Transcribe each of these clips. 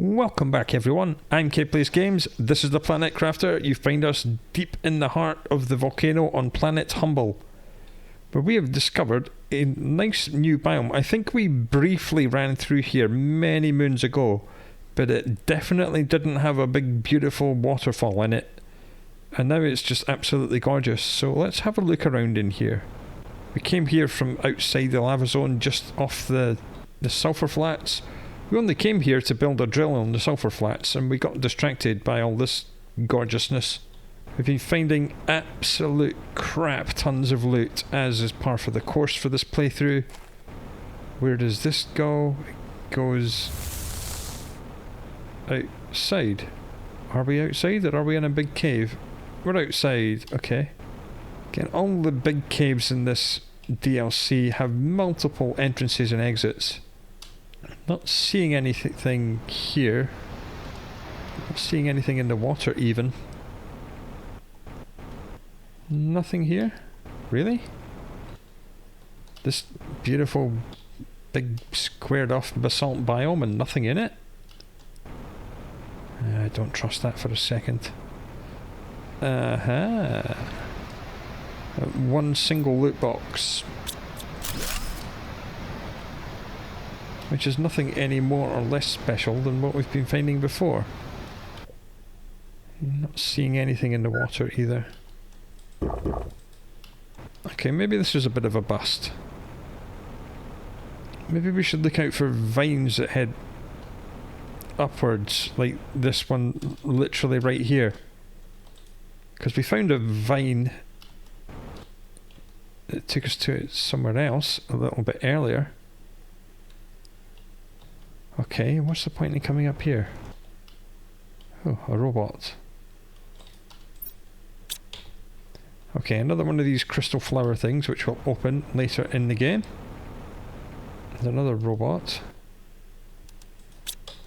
Welcome back everyone, I'm K Plays Games, this is the Planet Crafter. You find us deep in the heart of the volcano on planet Humble, where we have discovered a nice new biome. I think we briefly ran through here many moons ago, but it definitely didn't have a big beautiful waterfall in it, and now it's just absolutely gorgeous. So let's have a look around in here. We came here from outside the lava zone, just off the sulfur flats. We only came here to build a drill on the sulfur flats, and we got distracted by all this gorgeousness. We've been finding absolute crap tons of loot, as is par for the course for this playthrough. Where does this go? It goes outside. Are we outside or are we in a big cave? We're outside, okay. Again, all the big caves in this DLC have multiple entrances and exits. Not seeing anything here. Not seeing anything in the water even. Nothing here? Really? This beautiful big squared off basalt biome and nothing in it? I don't trust that for a second. One single loot box, which is nothing any more or less special than what we've been finding before. Not seeing anything in the water either. Okay, maybe this is a bit of a bust. Maybe we should look out for vines that head upwards, like this one literally right here. Because we found a vine that took us to somewhere else a little bit earlier. Okay, what's the point in coming up here? Oh, a robot. Okay, another one of these crystal flower things which will open later in the game. There's another robot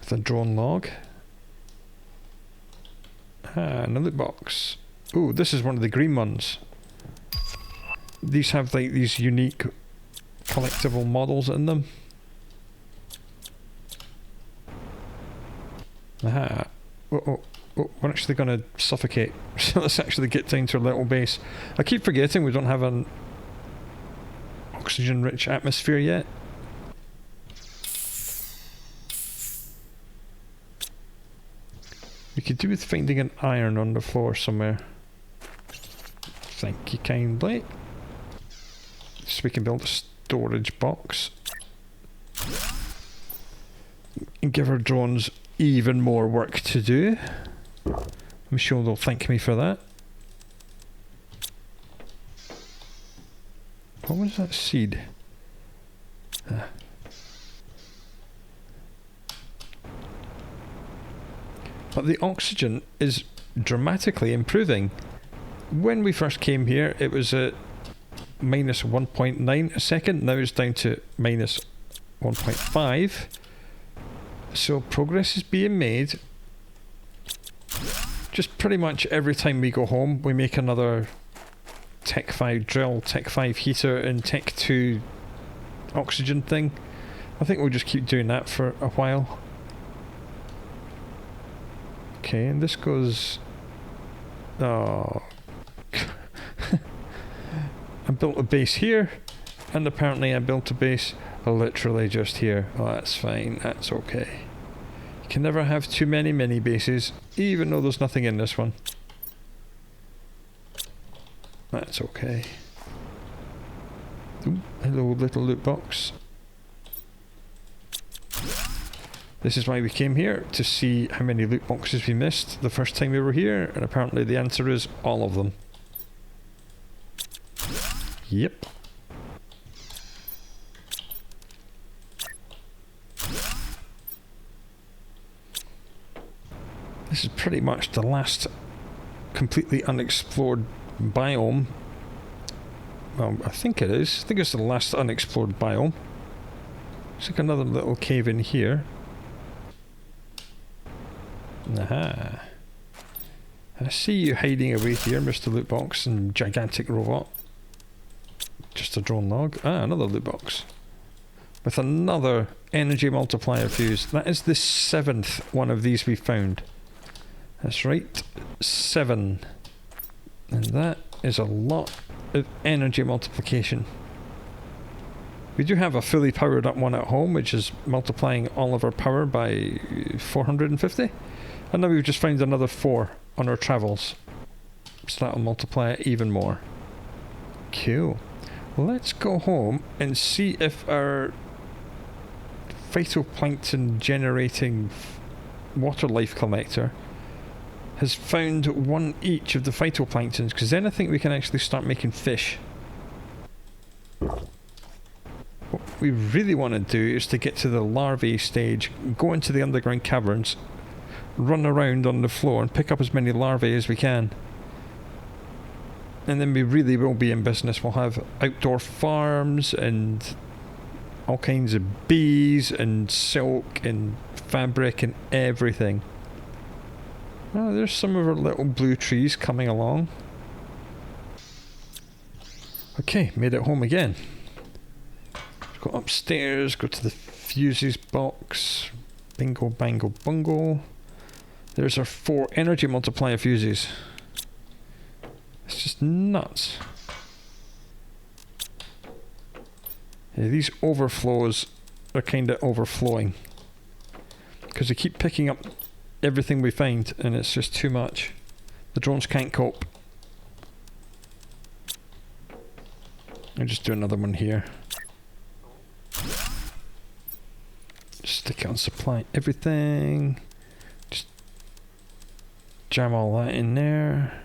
with a drone log. And a loot box. Ooh, this is one of the green ones. These have like these unique collectible models in them. Aha. Oh, we're actually going to suffocate. So let's actually get down to our little base. I keep forgetting we don't have an oxygen-rich atmosphere yet. We could do with finding an iron on the floor somewhere. Thank you kindly. So we can build a storage box. And give our drones even more work to do. I'm sure they'll thank me for that. What was that seed? But the oxygen is dramatically improving. When we first came here, it was at minus 1.9 a second. Now it's down to minus 1.5. So progress is being made. Just pretty much every time we go home, we make another Tech 5 drill, Tech 5 heater, and Tech 2 oxygen thing. I think we'll just keep doing that for a while. Okay, and this goes... Oh. I built a base here, and apparently I built a base literally just here. Oh, that's fine, that's okay. You can never have too many mini bases, even though there's nothing in this one. That's okay. Ooh, hello little loot box. This is why we came here, to see how many loot boxes we missed the first time we were here, and apparently the answer is all of them. Yep. This is pretty much the last completely unexplored biome. Well, I think it is. I think it's the last unexplored biome. Looks like another little cave in here. Aha. I see you hiding away here, Mr. Lootbox and gigantic robot. Just a drone log. Ah, another loot box. with another energy multiplier fuse. That is the 7th one of these we found. That's right, 7. And that is a lot of energy multiplication. We do have a fully powered up one at home, which is multiplying all of our power by 450. And now we've just found another 4 on our travels. So that'll multiply it even more. Cool. Let's go home and see if our phytoplankton generating water life collector has found one each of the phytoplanktons, because then I think we can actually start making fish. What we really want to do is to get to the larvae stage, go into the underground caverns, run around on the floor and pick up as many larvae as we can. And then we really will be in business. We'll have outdoor farms and all kinds of bees and silk and fabric and everything. Oh, there's some of our little blue trees coming along. Okay, made it home again. Go upstairs, go to the fuses box. Bingo, bango, bungo. There's our 4 energy multiplier fuses. It's just nuts. Yeah, these overflows are kind of overflowing. Because they keep picking up everything we find, and it's just too much. The drones can't cope. I'll just do another one here. Just stick it on supply everything. Just jam all that in there.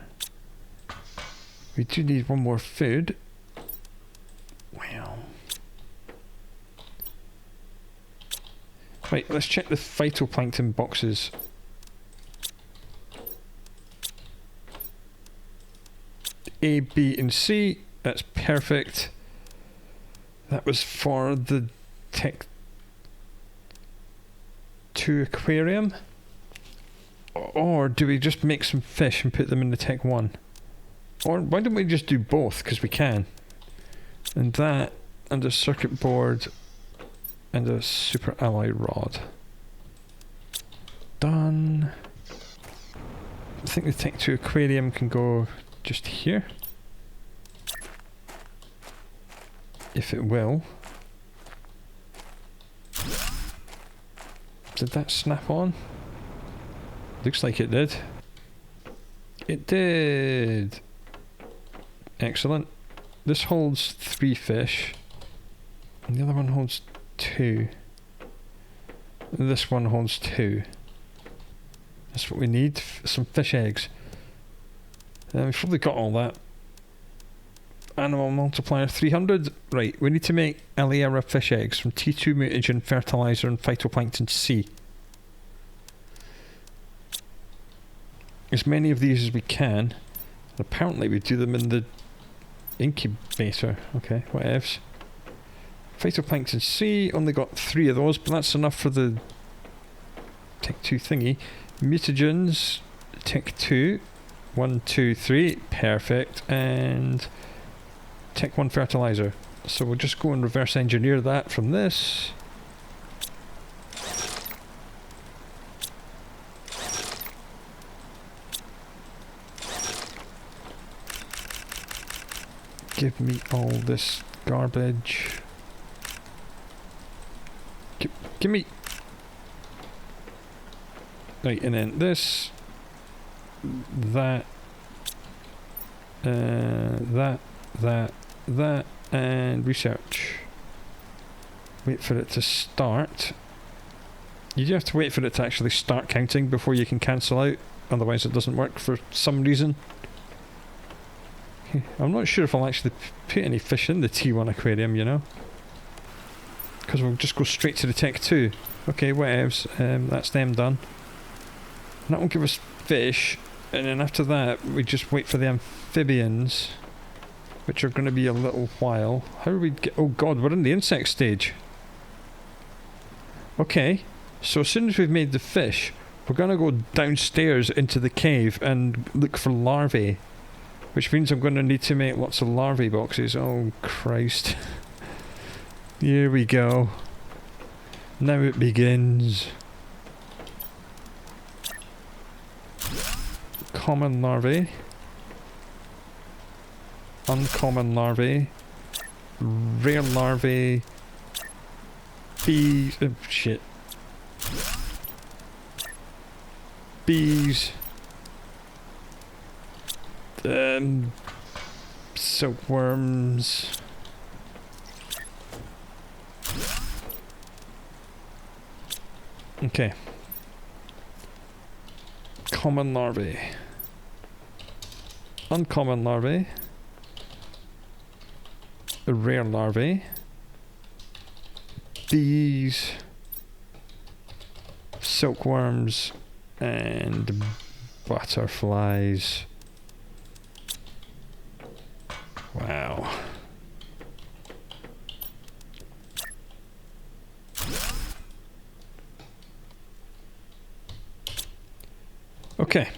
We do need one more food. Wow. Right, let's check the phytoplankton boxes. A, B and C, that's perfect. That was for the Tech 2 aquarium. Or do we just make some fish and put them in the Tech 1? Or why don't we just do both, because we can. And that, and a circuit board, and a super alloy rod. Done. I think the Tech 2 aquarium can go just here. If it will. Did that snap on? Looks like it did. It did! Excellent. This holds 3 fish. And the other one holds 2. And this one holds 2. That's what we need. Some fish eggs. We've probably got all that. Animal multiplier 300. Right, we need to make Aliera fish eggs from T2 mutagen, fertilizer and phytoplankton C. As many of these as we can. And apparently we do them in the incubator. Okay, whatevs. Phytoplankton C, only got 3 of those, but that's enough for the Tech 2 thingy. Mutagens, Tech 2. 1, 2, 3, perfect, and Tech 1 fertilizer. So we'll just go and reverse engineer that from this. Give me all this garbage. Give me. Right, and then this. That, that, and research. Wait for it to start. You do have to wait for it to actually start counting before you can cancel out, otherwise it doesn't work for some reason. I'm not sure if I'll actually put any fish in the T1 aquarium, you know, because we'll just go straight to the Tech 2. Okay, whatevs, that's them done. And that will give us fish. And then after that, we just wait for the amphibians, which are going to be a little while. How do we get... Oh god, we're in the insect stage. Okay, so as soon as we've made the fish, we're going to go downstairs into the cave and look for larvae. Which means I'm going to need to make lots of larvae boxes. Oh Christ. Here we go. Now it begins. Common larvae. Uncommon larvae. Rare larvae. Bees. Oh, shit. Bees. Silkworms. Okay. Common larvae. Uncommon larvae. Rare larvae. Bees. Silkworms. And butterflies. Wow. Okay.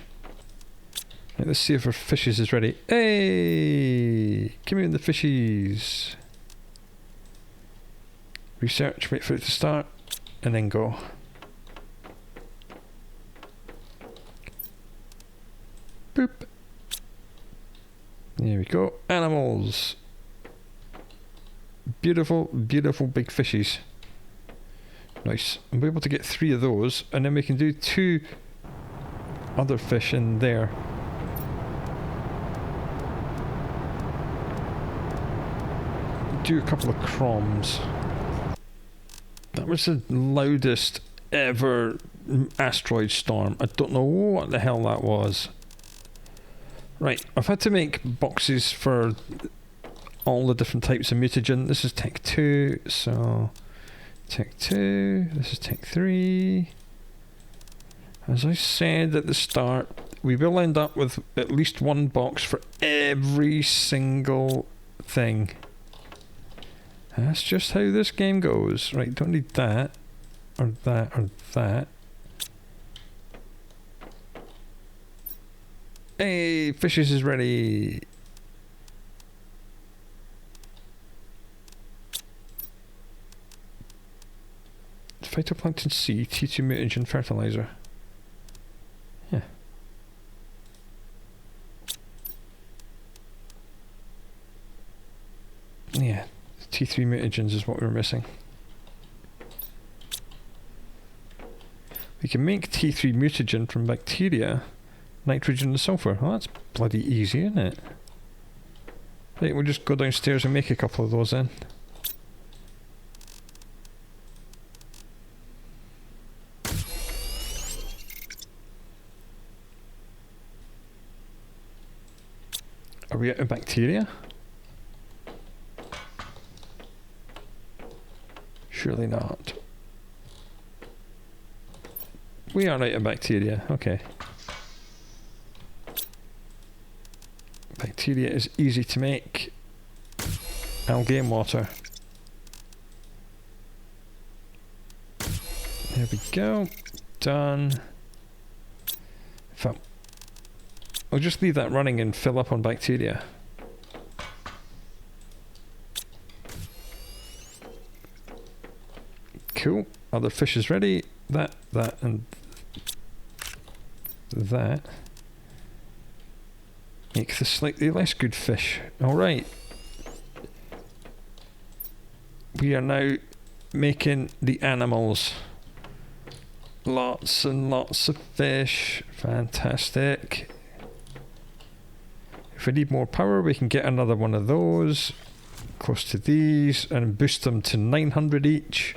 Right, let's see if our fishes is ready. Hey! Give me the fishies. Research, wait for it to start, and then go. Boop. There we go. Animals. Beautiful, beautiful big fishies. Nice. I'll be able to get 3 of those, and then we can do 2 other fish in there. Do a couple of croms. That was the loudest ever asteroid storm. I don't know what the hell that was. Right, I've had to make boxes for all the different types of mutagen. This is Tech 2, so Tech 2, this is Tech 3. As I said at the start, we will end up with at least 1 box for every single thing. That's just how this game goes. Right, don't need that, or that, or that. Hey, fishes is ready. Phytoplankton C, T2 mutagen fertilizer. Yeah. Yeah, T3 mutagens is what we're missing. We can make T3 mutagen from bacteria, nitrogen and sulfur. Well, that's bloody easy, isn't it? Right, we'll just go downstairs and make a couple of those then. Are we out of bacteria? Surely not. We are out of bacteria, okay. Bacteria is easy to make. Algae and water. There we go. Done. I'll just leave that running and fill up on bacteria. Cool. Other fish is ready. That, and that. Make the slightly less good fish. Alright. We are now making the animals. Lots and lots of fish. Fantastic. If we need more power, we can get another one of those. Close to these. And boost them to 900 each.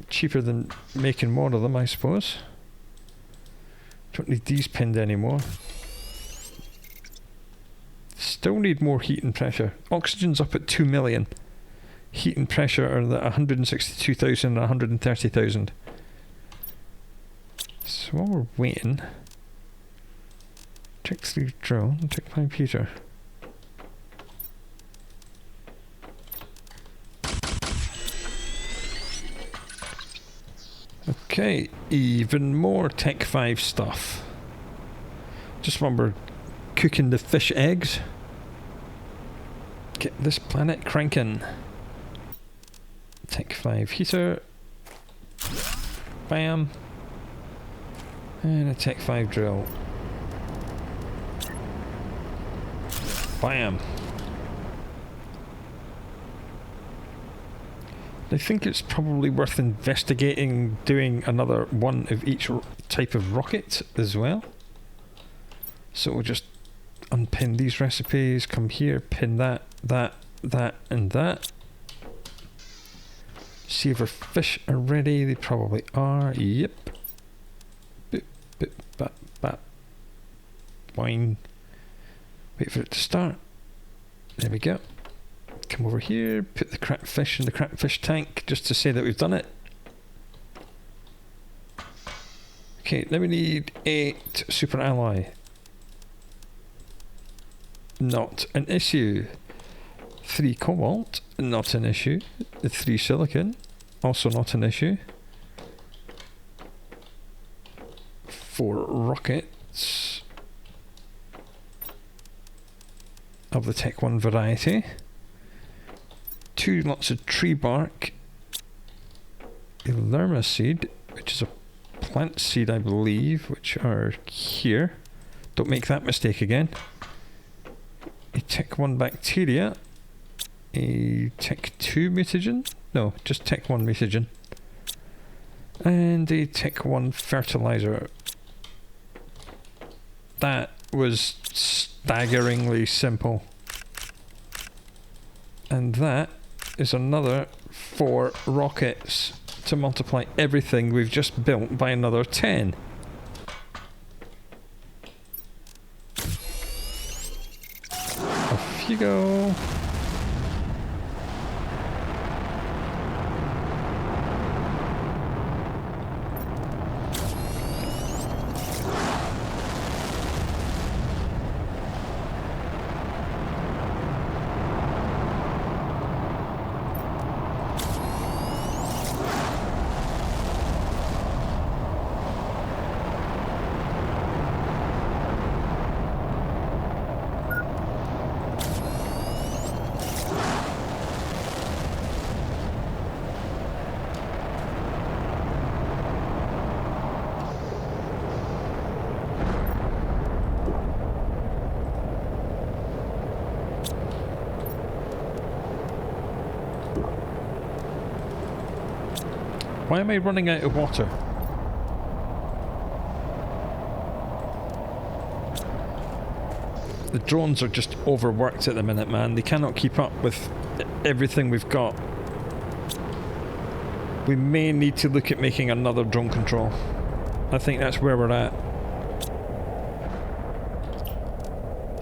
Cheaper than making more of them, I suppose. Don't need these pinned anymore. Still need more heat and pressure. Oxygen's up at 2 million. Heat and pressure are at 162,000 and 130,000. So while we're waiting, check the drill and check my computer. Okay, even more Tech 5 stuff. Just remember cooking the fish eggs. Get this planet cranking. Tech 5 heater. Bam. And a Tech 5 drill. Bam. I think it's probably worth investigating doing another one of each type of rocket as well. So we'll just unpin these recipes, come here, pin that, that, that, and that. See if our fish are ready. They probably are. Yep. Boop, boop, bap, bap. Wine. Wait for it to start. There we go. Come over here, put the crayfish in the crayfish tank just to say that we've done it. Okay, now we need 8 super alloy. Not an issue. 3 cobalt, not an issue. 3 silicon, also not an issue. 4 rockets of the Tech 1 variety. 2 lots of tree bark. A lerma seed, which is a plant seed, I believe, which are here. Don't make that mistake again. A Tech 1 bacteria. A Tech 2 mutagen. No, just Tech 1 mutagen. And a Tech 1 fertilizer. That was staggeringly simple. And that is another 4 rockets to multiply everything we've just built by another 10. Off you go. Why am I running out of water? The drones are just overworked at the minute, man. They cannot keep up with everything we've got. We may need to look at making another drone control. I think that's where we're at.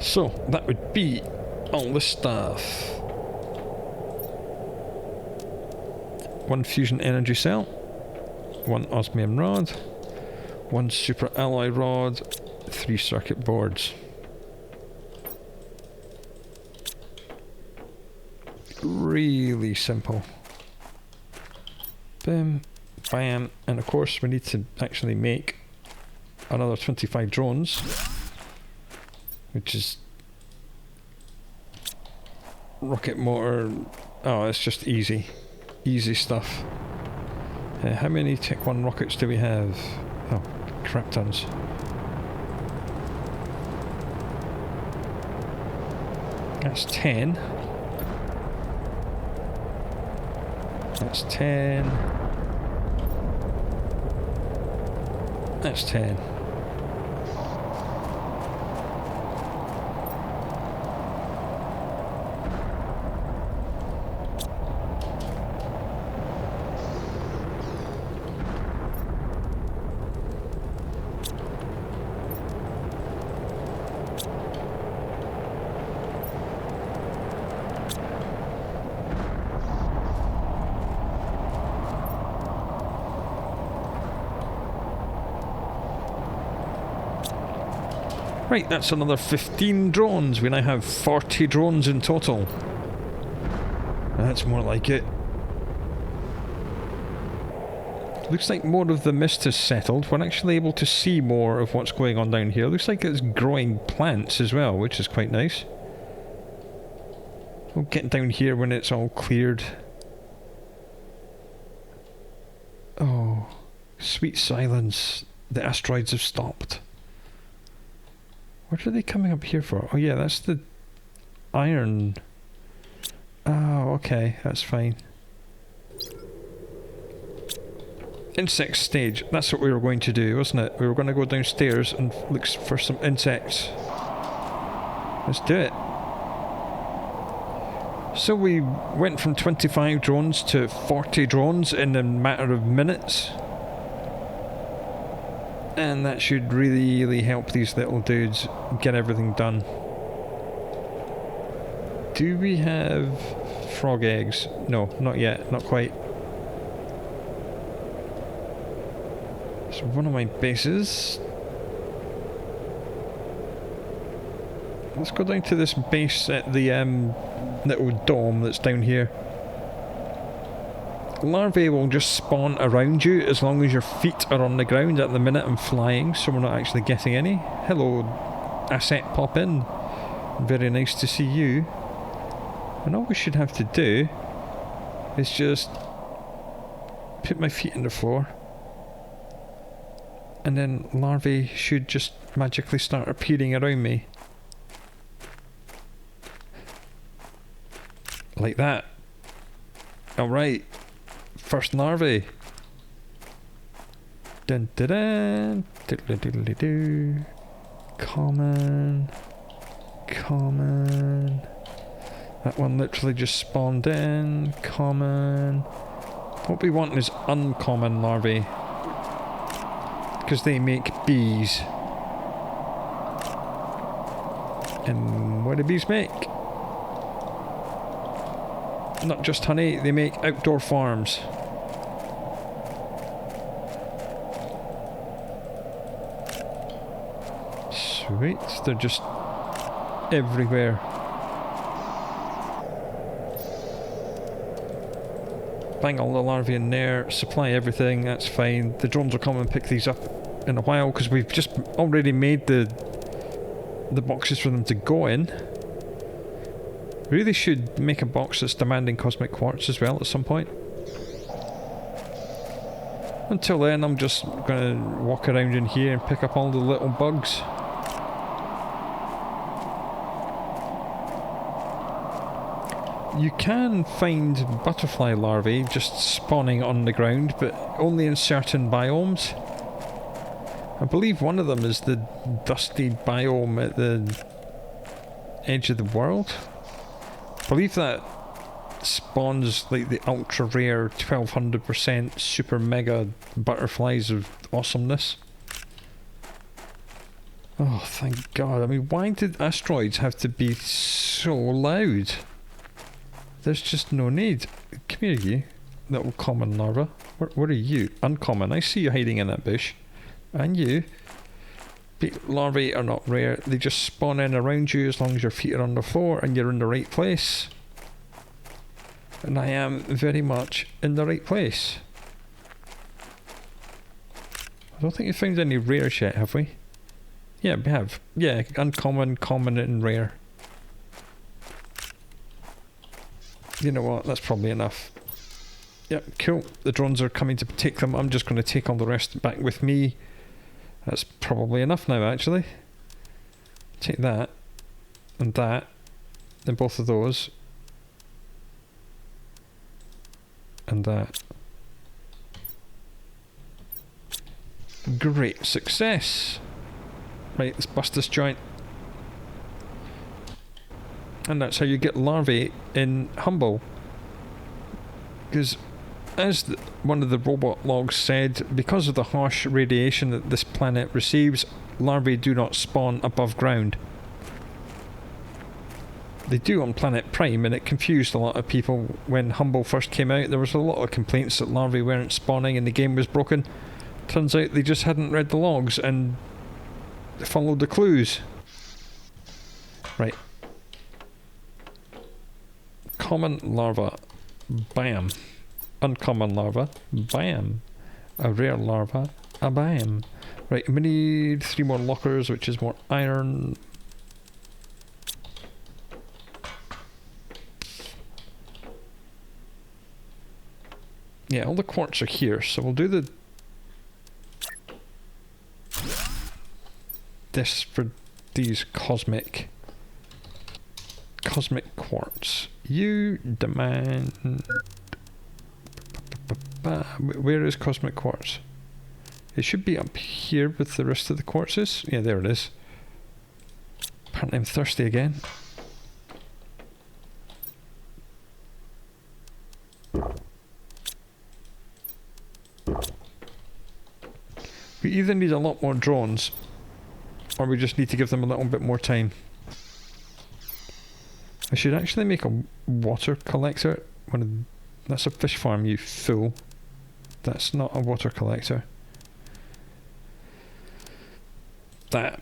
So, that would be all the stuff. 1 fusion energy cell. 1 osmium rod. 1 super alloy rod. 3 circuit boards. Really simple. Bam, bam, and of course we need to actually make another 25 drones, which is rocket motor. Oh, it's just easy stuff. How many Tech 1 rockets do we have? Oh, crap tons. That's 10. That's 10. That's 10. Right, that's another 15 drones. We now have 40 drones in total. That's more like it. Looks like more of the mist has settled. We're actually able to see more of what's going on down here. Looks like it's growing plants as well, which is quite nice. We'll get down here when it's all cleared. Oh, sweet silence. The asteroids have stopped. What are they coming up here for? Oh yeah, that's the iron. Oh, okay, that's fine. Insect stage. That's what we were going to do, wasn't it? We were going to go downstairs and look for some insects. Let's do it. So we went from 25 drones to 40 drones in a matter of minutes. And that should really help these little dudes get everything done. Do we have frog eggs? No, not yet, not quite. So one of my bases. Let's go down to this base at the little dome that's down here. Larvae will just spawn around you as long as your feet are on the ground. At the minute I'm flying, so we're not actually getting any. Hello, asset pop in. Very nice to see you. And all we should have to do is just put my feet on the floor. And then larvae should just magically start appearing around me. Like that. Alright. First larvae. Dun dun dun. Diddly diddly doo. Common. Common. That one literally just spawned in. Common. What we want is uncommon larvae. Because they make bees. And what do bees make? Not just honey, they make outdoor farms. Sweet, they're just everywhere. Bang all the larvae in there, supply everything, that's fine. The drones will come and pick these up in a while because we've just already made the boxes for them to go in. Really should make a box that's demanding cosmic quartz as well at some point. Until then, I'm just gonna walk around in here and pick up all the little bugs. You can find butterfly larvae just spawning on the ground, but only in certain biomes. I believe one of them is the dusty biome at the edge of the world. I believe that spawns like the ultra rare 1200% super mega butterflies of awesomeness. Oh, thank God. I mean, why did asteroids have to be so loud? There's just no need. Come here, you little common larva. Where are you? Uncommon. I see you hiding in that bush. And you. Larvae are not rare. They just spawn in around you as long as your feet are on the floor and you're in the right place. And I am very much in the right place. I don't think we found any rares yet, have we? Yeah, we have. Yeah, uncommon, common and rare. You know what, that's probably enough. Yep, cool. The drones are coming to take them. I'm just going to take all the rest back with me. That's probably enough now, actually. Take that. And that. And both of those. And that. Great success. Right, let's bust this joint. And that's how you get larvae in Humble. Because, as one of the robot logs said, because of the harsh radiation that this planet receives, larvae do not spawn above ground. They do on Planet Prime, and it confused a lot of people when Humble first came out. There was a lot of complaints that larvae weren't spawning and the game was broken. Turns out they just hadn't read the logs and followed the clues. Right. Common larva. Bam. Uncommon larva. Bam. A rare larva. A bam. Right, we need 3 more lockers, which is more iron. Yeah, all the quartz are here, so we'll do this for these cosmic quartz. You demand... Where is cosmic quartz? It should be up here with the rest of the quartzes. Yeah, there it is. Apparently I'm thirsty again. We either need a lot more drones, or we just need to give them a little bit more time. I should actually make a water collector. That's a fish farm, you fool. That's not a water collector. I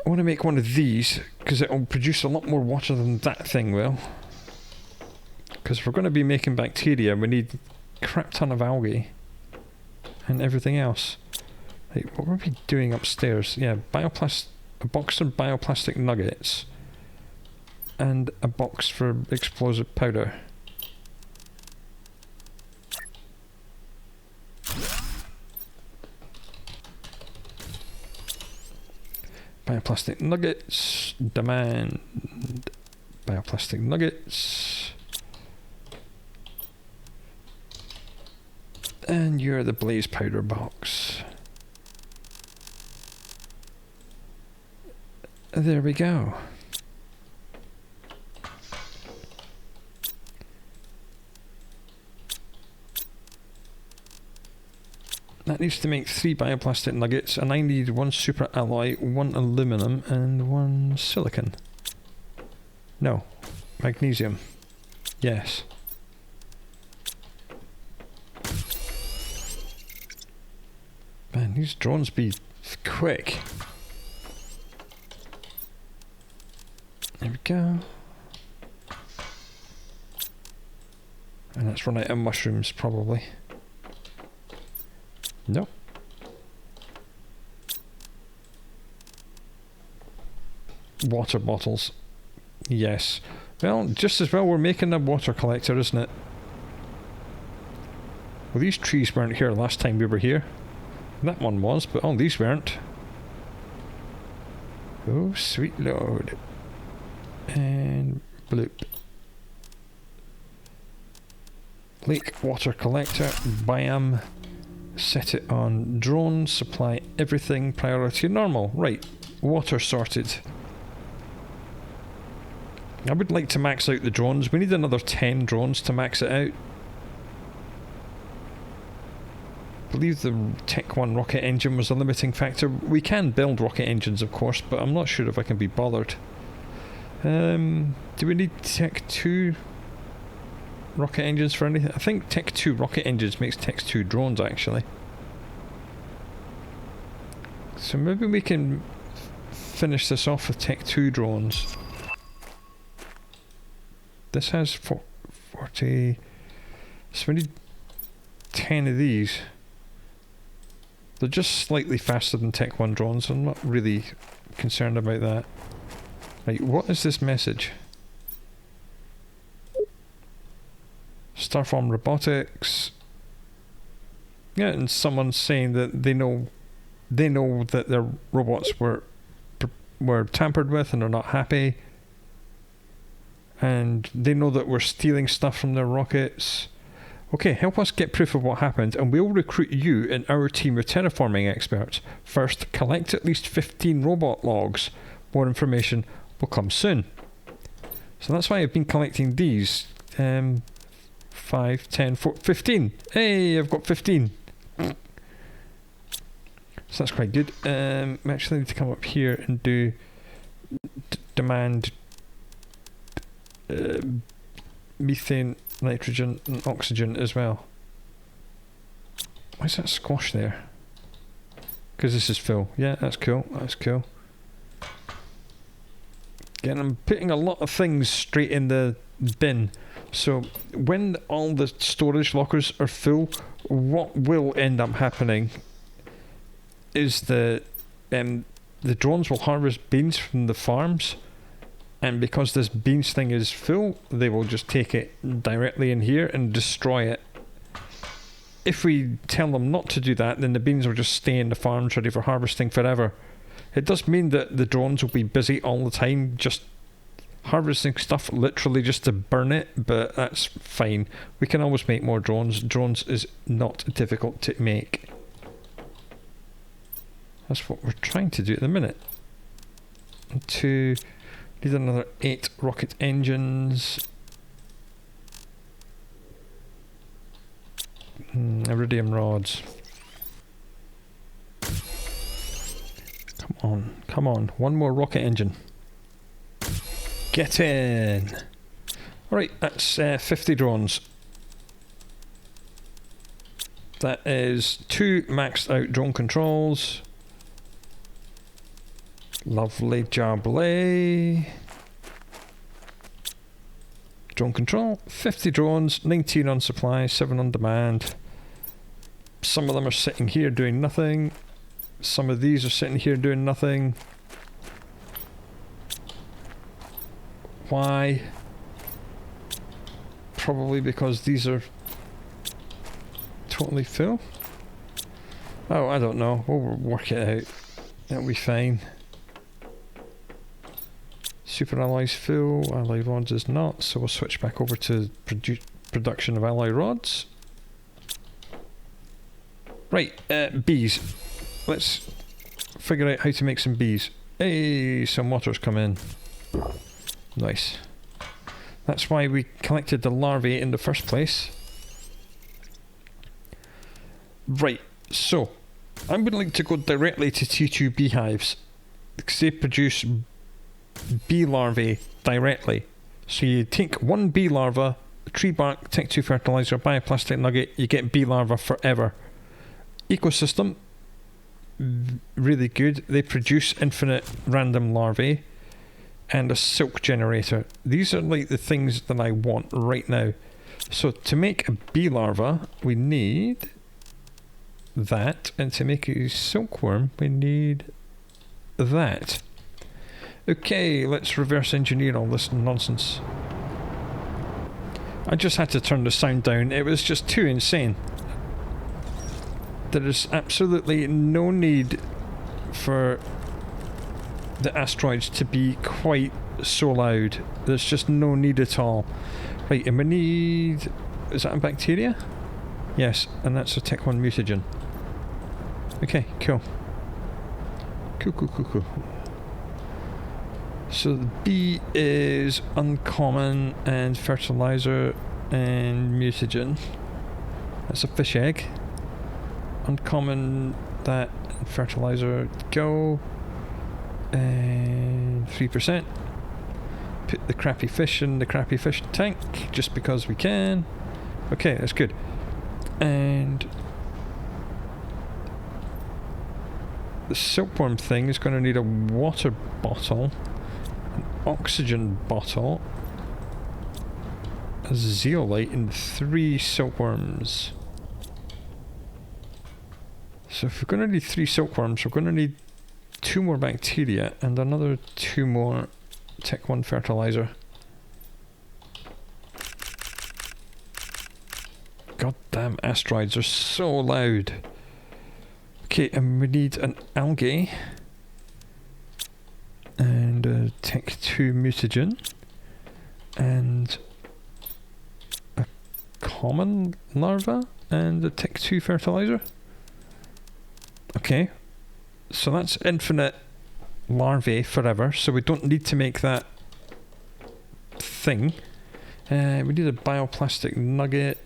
want to make one of these, because it'll produce a lot more water than that thing will. Because if we're going to be making bacteria, we need a crap ton of algae. And everything else. Like, what were we doing upstairs? Yeah, a box of bioplastic nuggets. And a box for explosive powder. Bioplastic nuggets. Demand bioplastic nuggets. And you're the blaze powder box. There we go. That needs to make 3 bioplastic nuggets, and I need 1 super alloy, 1 aluminum, and 1 silicon. No, magnesium. Yes. Man, these drones be quick. There we go. And that's run out of mushrooms, probably. Nope. Water bottles. Yes. Well, just as well we're making a water collector, isn't it? Well, these trees weren't here last time we were here. That one was, but all these weren't. Oh, sweet lord. And bloop. Lake water collector. Bam. Set it on drone. Supply everything. Priority normal. Right. Water sorted. I would like to max out the drones. We need another 10 drones to max it out. I believe the Tech 1 rocket engine was a limiting factor. We can build rocket engines, of course, but I'm not sure if I can be bothered. Do we need Tech 2 rocket engines for anything? I think Tech 2 rocket engines makes Tech 2 drones, actually. So maybe we can finish this off with Tech 2 drones. This has 40... So we need 10 of these. They're just slightly faster than Tech 1 drones. I'm not really concerned about that. Right, what is this message? Starform Robotics. Yeah, and someone's saying that they know that their robots were tampered with and are not happy. And they know that we're stealing stuff from their rockets. Okay, help us get proof of what happened, and we'll recruit you and our team of terraforming experts. First, collect at least 15 robot logs. More information will come soon. So that's why I've been collecting these. 5, 10, 4, 15. Hey, I've got 15. So that's quite good. We actually need to come up here and do demand methane, nitrogen and oxygen as well. Why is that squash there? Because this is full. Yeah, that's cool. That's cool. Again, I'm putting a lot of things straight in the bin. So when all the storage lockers are full, what will end up happening is the drones will harvest beans from the farms, and because this beans thing is full, they will just take it directly in here and destroy it. if we tell them not to do that, then the beans will just stay in the farms ready for harvesting forever. It does mean that the drones will be busy all the time, just harvesting stuff, literally just to burn it, but that's fine. We can always make more drones. Drones is not difficult to make. That's what we're trying to do at the minute. Need another 8 rocket engines. Iridium rods. Come on. One more rocket engine. Get in. Alright, that's 50 drones. That is 2 maxed out drone controls. Lovely jubbly. Drone control, 50 drones, 19 on supply, 7 on demand. Some of them are sitting here doing nothing. Some of these are sitting here doing nothing. Why? Probably because these are totally full. Oh, I don't know. We'll work it out. It'll be fine. Super alloys full, alloy rods is not, so we'll switch back over to production of alloy rods. Right, bees. Let's figure out how to make some bees. Hey, some water's come in. Nice. That's why we collected the larvae in the first place. Right, so I would like to go directly to T2 beehives because they produce bee larvae directly. So you take one bee larva, tree bark, Tech 2 fertilizer, bioplastic nugget, you get bee larva forever. Ecosystem, really good. They produce infinite random larvae and a silk generator. These are like the things that I want right now. So to make a bee larva, we need that, and to make a silkworm, we need that. Okay, let's reverse engineer all this nonsense. I just had to turn the sound down. It was just too insane. There is absolutely no need for the asteroids to be quite so loud. There's just no need at all. Right, and we need... Is that a bacteria? Yes, and that's a Tech 1 mutagen. Okay, cool. Cool. So the bee is uncommon and fertilizer and mutagen. That's a fish egg. Uncommon, that, and fertilizer, go. And 3%. Put the crappy fish in the crappy fish tank just because we can. Okay, that's good. And the silkworm thing is going to need a water bottle, an oxygen bottle, a zeolite, and 3 silkworms. So if we're going to need 3 silkworms, we're going to need 2 more bacteria and another 2 more Tech 1 fertilizer. Goddamn asteroids are so loud. Okay, and we need an algae and a Tech 2 mutagen and a common larva and a Tech 2 fertilizer. Okay, so that's infinite larvae forever, so we don't need to make that thing. We need a bioplastic nugget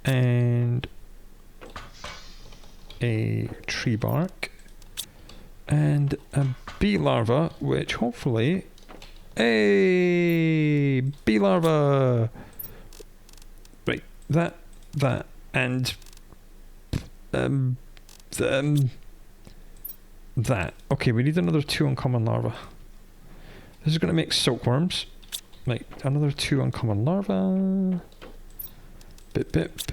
and a tree bark and a bee larva, which hopefully... Hey! Bee larva! Right, that, and... that. Okay, we need another 2 uncommon larvae. This is going to make silkworms. Right, another 2 uncommon larvae. Bip.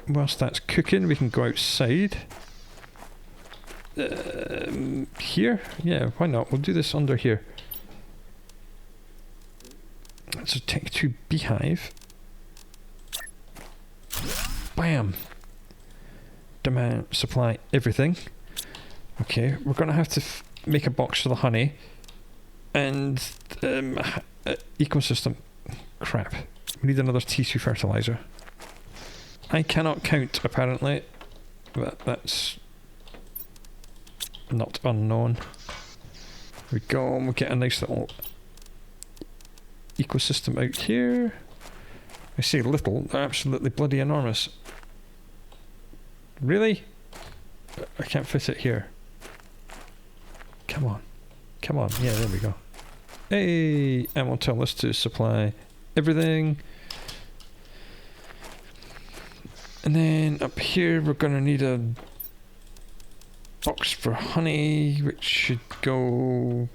Whilst that's cooking, we can go outside. Here? Yeah, why not? We'll do this under here. That's a Tech 2 beehive. Bam! demand, supply everything. Okay, we're going to have to make a box for the honey. And ecosystem. Crap. We need another T2 fertilizer. I cannot count, apparently. But that's not unknown. Here we go, and we'll get a nice little ecosystem out here. I say little, they're absolutely bloody enormous. Really? I can't fit it here. Come on. Come on. Yeah, there we go. Hey! And we'll tell this to supply everything. And then up here we're going to need a box for honey, which should go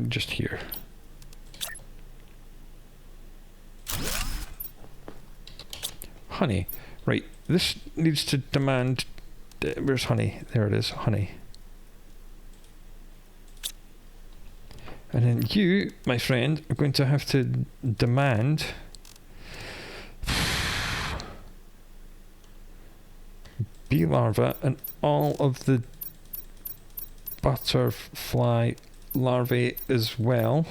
just here. Honey. Right, this needs to demand... where's honey? There it is, honey. And then you, my friend, are going to have to demand... bee larvae and all of the butterfly larvae as well.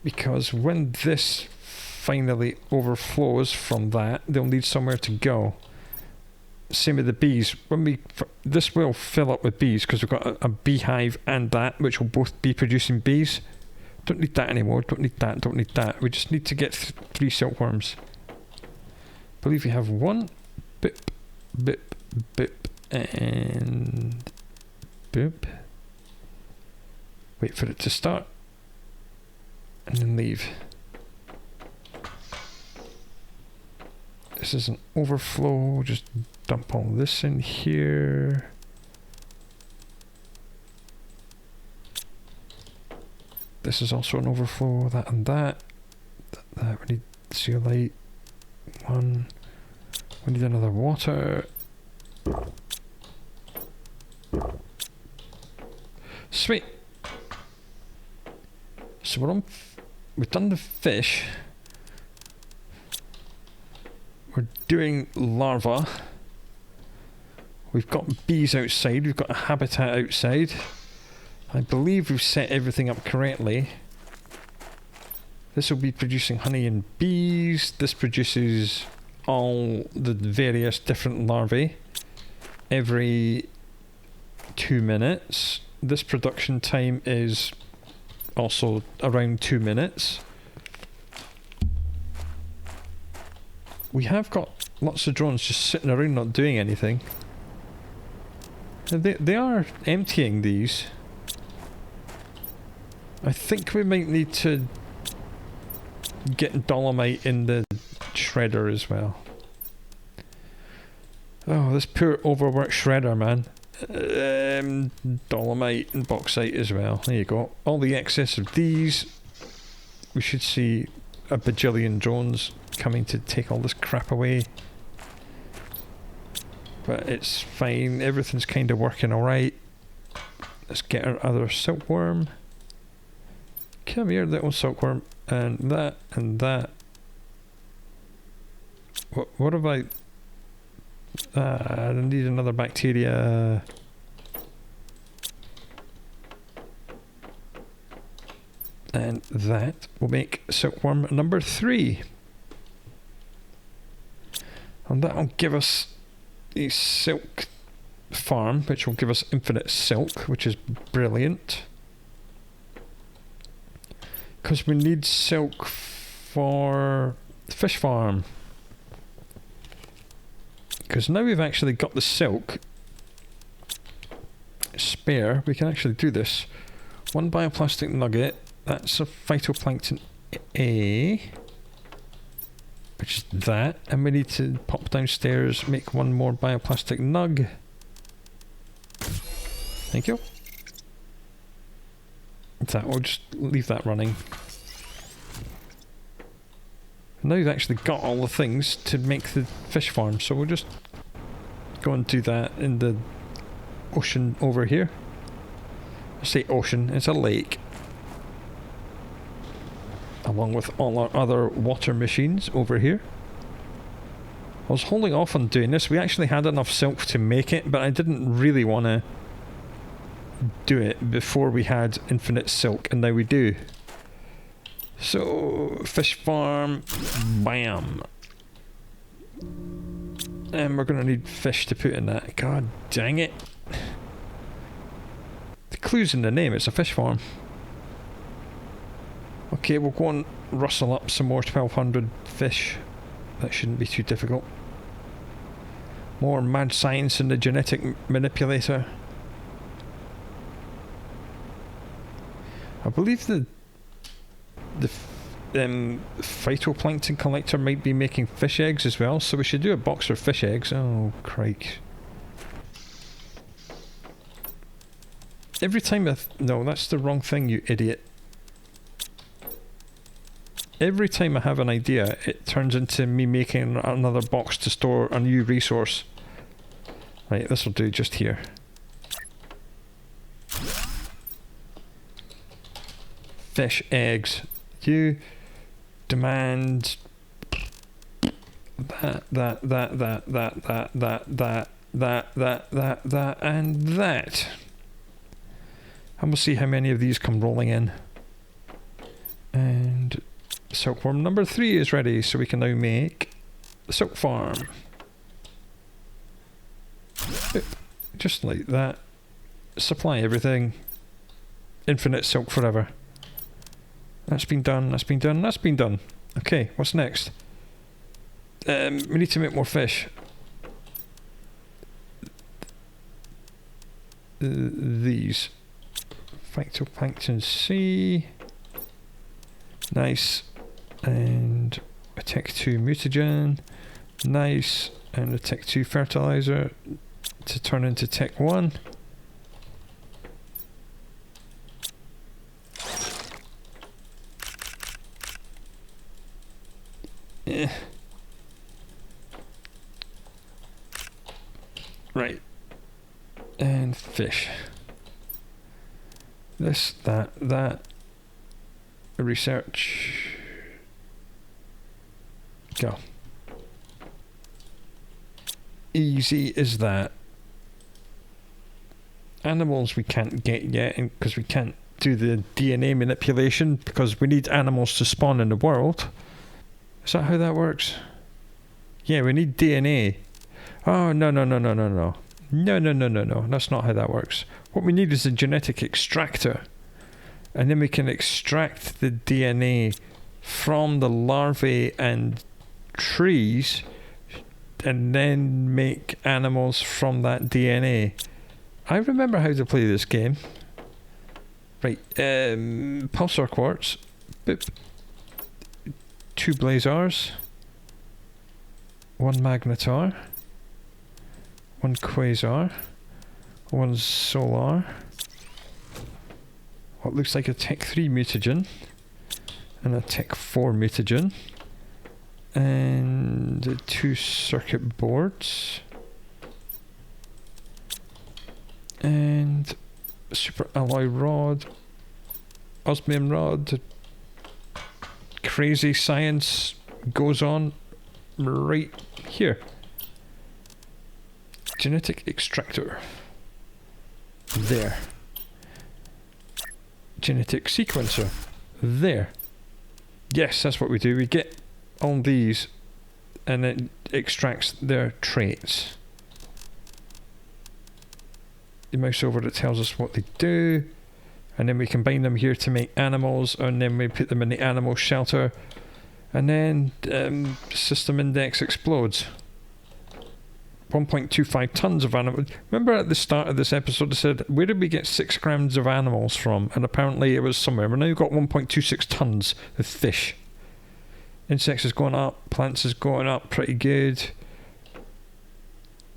Because when this finally overflows from that, they'll need somewhere to go. Same with the bees. This will fill up with bees because we've got a beehive and that, which will both be producing bees. Don't need that anymore. Don't need that. Don't need that. We just need to get 3 silkworms. I believe we have 1. Boop, boop, boop, and boop. Wait for it to start. And then leave. This is an overflow. Just dump all this in here. This is also an overflow. That and that. That we need zeolite. 1. We need another water. Sweet. So we've done the fish. We're doing larvae. We've got bees outside. We've got a habitat outside. I believe we've set everything up correctly. This will be producing honey and bees. This produces all the various different larvae every 2 minutes. This production time is also around 2 minutes. We have got lots of drones just sitting around not doing anything. They are emptying these. I think we might need to get dolomite in the shredder as well. Oh, this poor overworked shredder, man. Dolomite and bauxite as well. There you go. All the excess of these. We should see a bajillion drones coming to take all this crap away. But it's fine. Everything's kind of working alright. Let's get our other silkworm. Come here, little silkworm. And that, and that. What have I... I need another bacteria. And that will make silkworm number 3. And that will give us a silk farm, which will give us infinite silk, which is brilliant. Because we need silk for the fish farm. Because now we've actually got the silk spare, we can actually do this. 1 bioplastic nugget, that's a phytoplankton A, which is that, and we need to pop downstairs, make 1 more bioplastic nug. Thank you. That, we'll just leave that running. Now we've actually got all the things to make the fish farm, so we'll just go and do that in the ocean over here. I say ocean, it's a lake. along with all our other water machines over here. I was holding off on doing this. We actually had enough silk to make it, but I didn't really want to do it before we had infinite silk, and now we do. So, fish farm, bam. And we're going to need fish to put in that. God dang it. The clue's in the name, it's a fish farm. Okay, we'll go and rustle up some more 1200 fish. That shouldn't be too difficult. More mad science in the genetic manipulator. I believe the phytoplankton collector might be making fish eggs as well, so we should do a box for fish eggs. Oh, crike. Every time no, that's the wrong thing, you idiot. Every time I have an idea, it turns into me making another box to store a new resource. Right, this will do just here. Fish eggs. You demand that, and that. And we'll see how many of these come rolling in. And silkworm number 3 is ready, so we can now make the silk farm. Just like that. Supply everything. Infinite silk forever. That's been done, that's been done, that's been done. Okay, what's next? We need to make more fish. These. Phytoplankton C. Nice. And a Tech 2 mutagen. Nice. And a Tech 2 fertilizer to turn into Tech 1. Right. And fish. This, that. Research. Go. Easy as that. Animals we can't get yet because we can't do the DNA manipulation because we need animals to spawn in the world. Is that how that works? Yeah, we need DNA. Oh, no. No. That's not how that works. What we need is a genetic extractor. And then we can extract the DNA from the larvae and trees and then make animals from that DNA. I remember how to play this game. Right, pulsar quartz. Boop. 2 blazars. 1 magnetar. 1 quasar. 1 solar. What looks like a Tech 3 mutagen. And a Tech 4 mutagen. And 2 circuit boards. And super alloy rod. Osmium rod. Crazy science goes on right here. Genetic extractor. There. Genetic sequencer. There. Yes, that's what we do. We get all these and it extracts their traits. You mouse over, it tells us what they do. And then we combine them here to make animals, and then we put them in the animal shelter, and then system index explodes. 1.25 tons of animals. Remember at the start of this episode I said, where did we get 6 grams of animals from? And apparently it was somewhere. We've now got 1.26 tons of fish. Insects is going up, plants is going up pretty good.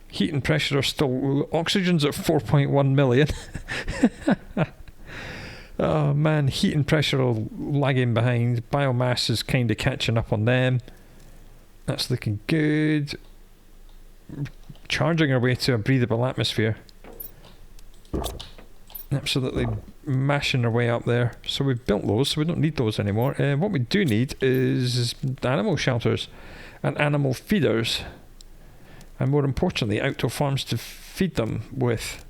Heat and pressure are still... Oxygen's at 4.1 million. Oh man, heat and pressure are lagging behind. Biomass is kind of catching up on them. That's looking good. Charging our way to a breathable atmosphere. absolutely mashing our way up there. So we've built those, so we don't need those anymore. What we do need is animal shelters and animal feeders, and more importantly, outdoor farms to feed them with.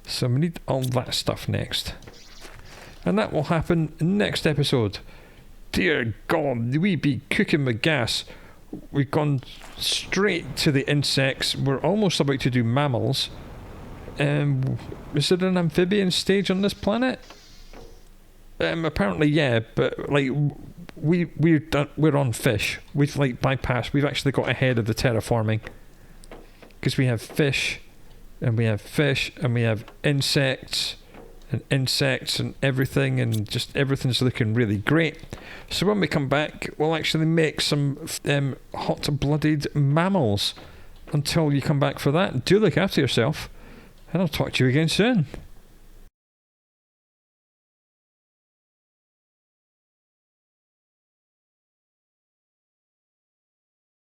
So we need all that stuff next, and that will happen next episode. Dear God, we be cooking with gas. We've gone straight to the insects. We're almost about to do mammals. Is there an amphibian stage on this planet? Apparently, yeah, but like we're on fish. We've like bypassed. We've actually got ahead of the terraforming because we have fish, and we have fish, and we have insects and everything, and just everything's looking really great. So when we come back, we'll actually make some hot-blooded mammals. Until you come back for that, do look after yourself, and I'll talk to you again soon.